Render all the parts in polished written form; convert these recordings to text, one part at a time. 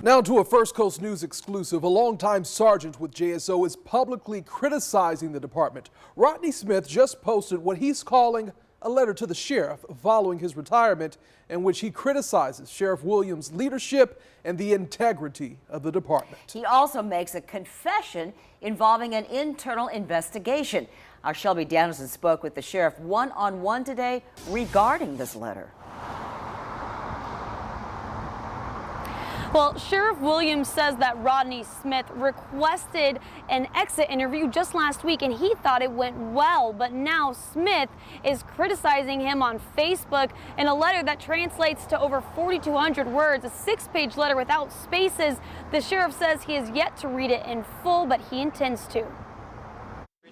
Now to a First Coast News exclusive. A longtime sergeant with JSO is publicly criticizing the department. Rodney Smith just posted what he's calling a letter to the sheriff following his retirement, in which he criticizes Sheriff Williams' leadership and the integrity of the department. He also makes a confession involving an internal investigation. Our Shelby Danielson spoke with the sheriff one-on-one today regarding this letter. Well, Sheriff Williams says that Rodney Smith requested an exit interview just last week and he thought it went well, but now Smith is criticizing him on Facebook in a letter that translates to over 4,200 words, a 6-page letter without spaces. The sheriff says he has yet to read it in full, but he intends to.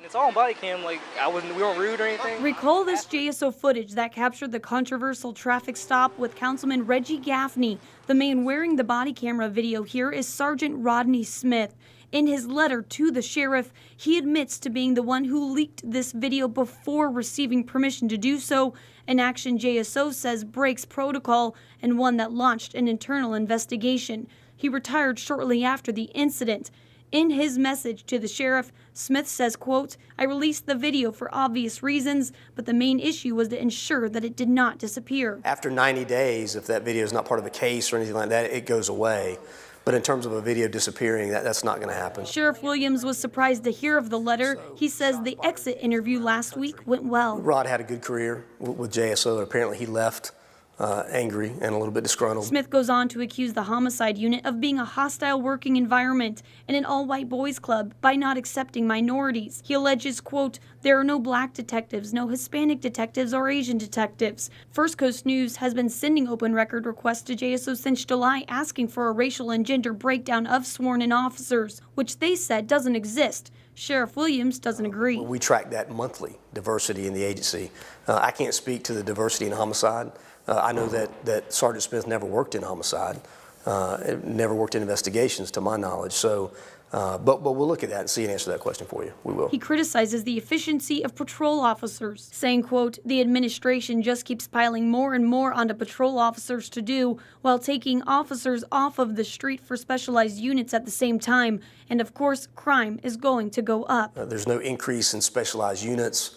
It's all on body cam, like we weren't rude or anything. Recall this JSO footage that captured the controversial traffic stop with Councilman Reggie Gaffney. The man wearing the body camera video here is Sergeant Rodney Smith. In his letter to the sheriff, he admits to being the one who leaked this video before receiving permission to do so, an action JSO says breaks protocol and one that launched an internal investigation. He retired shortly after the incident. In his message to the sheriff, Smith says, quote, "I released the video for obvious reasons, but the main issue was to ensure that it did not disappear." After 90 days, if that video is not part of the case or anything like that, it goes away. But in terms of a video disappearing, that's not going to happen. Sheriff Williams was surprised to hear of the letter. He says the exit interview last week went well. Rod had a good career with JSO. Apparently he left angry and a little bit disgruntled. Smith goes on to accuse the homicide unit of being a hostile working environment and an all-white boys club by not accepting minorities. He alleges, quote, "There are no black detectives, no Hispanic detectives or Asian detectives." First Coast News has been sending open record requests to JSO since July asking for a racial and gender breakdown of sworn-in officers, which they said doesn't exist. Sheriff Williams doesn't agree. We track that monthly, diversity in the agency. I can't speak to the diversity in homicide. I know that Sergeant Smith never worked in homicide, never worked in investigations to my knowledge. So, but we'll look at that and see and answer that question for you. We will. He criticizes the efficiency of patrol officers, saying, quote, "The administration just keeps piling more and more onto patrol officers to do while taking officers off of the street for specialized units at the same time. And of course, crime is going to go up." There's no increase in specialized units.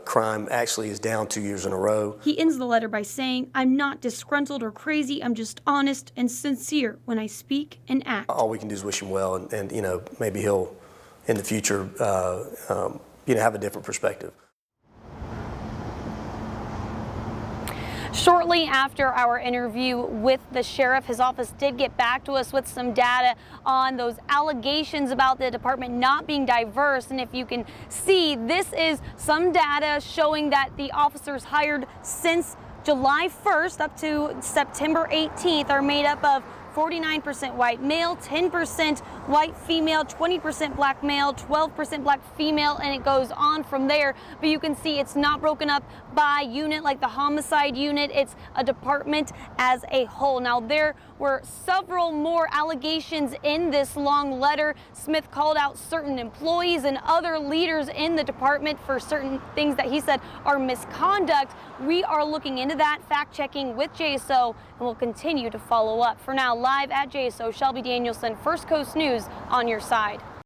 Crime actually is down 2 years in a row. He ends the letter by saying, "I'm not disgruntled or crazy. I'm just honest and sincere when I speak and act." All we can do is wish him well, and you know, maybe he'll, in the future, have a different perspective. Shortly after our interview with the sheriff, his office did get back to us with some data on those allegations about the department not being diverse. And if you can see, this is some data showing that the officers hired since July 1st up to September 18th are made up of 49% white male, 10% white female, 20% black male, 12% black female, and it goes on from there. But you can see it's not broken up by unit like the homicide unit. It's a department as a whole. Now, there were several more allegations in this long letter. Smith called out certain employees and other leaders in the department for certain things that he said are misconduct. We are looking into that, fact-checking with JSO, and we'll continue to follow up. For now, live at JSO, Shelby Danielson, First Coast News on your side.